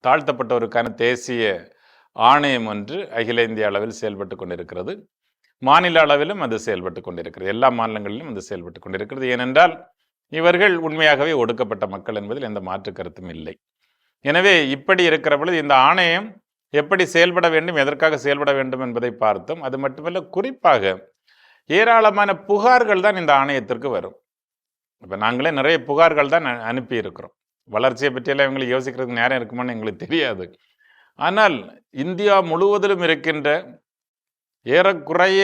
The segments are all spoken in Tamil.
தாழ்த்தப்பட்டோருக்கான தேசிய ஆணையம் ஒன்று அகில இந்திய அளவில் செயல்பட்டு கொண்டிருக்கிறது. மாநில அளவிலும் அது செயல்பட்டு கொண்டிருக்கிறது. எல்லா மாநிலங்களிலும் அது செயல்பட்டு கொண்டிருக்கிறது. ஏனென்றால் இவர்கள் உண்மையாகவே ஒடுக்கப்பட்ட மக்கள் என்பதில் எந்த மாற்று கருத்தும் இல்லை. எனவே இப்படி இருக்கிற பொழுது இந்த ஆணையம் எப்படி செயல்பட வேண்டும், எதற்காக செயல்பட வேண்டும் என்பதை பார்த்தோம். அது மட்டுமல்ல, குறிப்பாக ஏராளமான புகார்கள் தான் இந்த ஆணையத்திற்கு வரும். இப்போ நாங்களே நிறைய புகார்கள் தான் அனுப்பி இருக்கிறோம். வளர்ச்சியை பற்றியெல்லாம் இவங்களுக்கு யோசிக்கிறதுக்கு நேரம் இருக்குமான்னு எங்களுக்கு தெரியாது. ஆனால் இந்தியா முழுவதிலும் இருக்கின்ற ஏறக்குறைய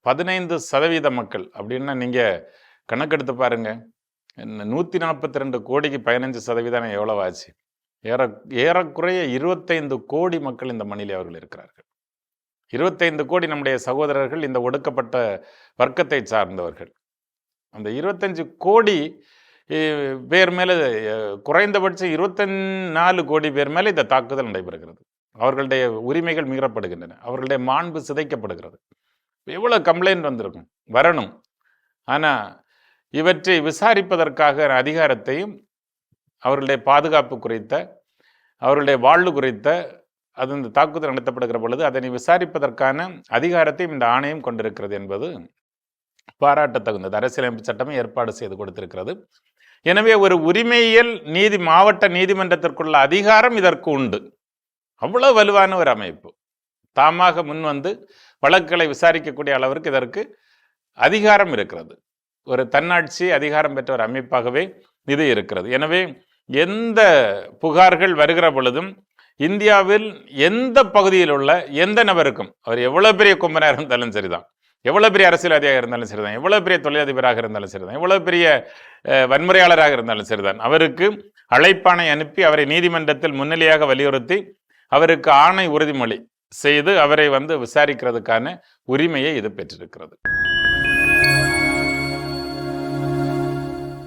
15% மக்கள் அப்படின்னா நீங்கள் கணக்கெடுத்து பாருங்க. 142 கோடிக்கு 15% எவ்வளவு ஆச்சு? ஏறக்குறைய 25 கோடி மக்கள் இந்த மண்ணிலே அவர்கள் இருக்கிறார்கள். 25 கோடி நம்முடைய சகோதரர்கள் இந்த ஒடுக்கப்பட்ட வர்க்கத்தை சார்ந்தவர்கள். அந்த 25 கோடி பேர் மேலே குறைந்தபட்சம் 24 கோடி பேர் மேலே இந்த தாக்குதல் நடைபெறுகிறது. அவர்களுடைய உரிமைகள் மீறப்படுகின்றன, அவர்களுடைய மாண்பு சிதைக்கப்படுகிறது. எவ்வளோ கம்ப்ளைண்ட் வந்திருக்கும், வரணும். ஆனால் இவற்றை விசாரிப்பதற்காக அதிகாரத்தையும் அவர்களுடைய பாதுகாப்பு குறித்த, அவர்களுடைய வாழ்வு குறித்த, அது இந்த தாக்குதல் நடத்தப்படுகிற பொழுது அதனை விசாரிப்பதற்கான அதிகாரத்தையும் இந்த ஆணையம் கொண்டிருக்கிறது என்பது பாராட்டத்தகுந்தது. அரசியலமைப்பு சட்டமே ஏற்பாடு செய்து கொடுத்திருக்கிறது. எனவே ஒரு உரிமையியல் மாவட்ட நீதிமன்றத்திற்குள்ள அதிகாரம் இதற்கு உண்டு. அவ்வளவு வலுவான ஒரு அமைப்பு. தாமாக முன் வந்து வழக்குகளை விசாரிக்கக்கூடிய அளவிற்கு இதற்கு அதிகாரம் இருக்கிறது. ஒரு தன்னாட்சி அதிகாரம் பெற்ற ஒரு அமைப்பாகவே இது இருக்கிறது. எனவே எந்த புகார்கள் வருகிற பொழுதும் இந்தியாவில் எந்த பகுதியில் உள்ள எந்த நபருக்கும், அவர் எவ்வளவு பெரிய கொம்பனாக இருந்தாலும் சரிதான், எவ்வளவு பெரிய அரசியல்வாதியாக இருந்தாலும் சரிதான், எவ்வளவு பெரிய தொழிலதிபராக இருந்தாலும் சரிதான், எவ்வளவு பெரிய வன்முறையாளராக இருந்தாலும் சரிதான், அவருக்கு அழைப்பானை அனுப்பி அவரை நீதிமன்றத்தில் முன்னிலையாக வலியுறுத்தி அவருக்கு ஆணை உறுதிமொழி செய்து அவரை விசாரிக்கிறதுக்கான உரிமையை இது பெற்றிருக்கிறது.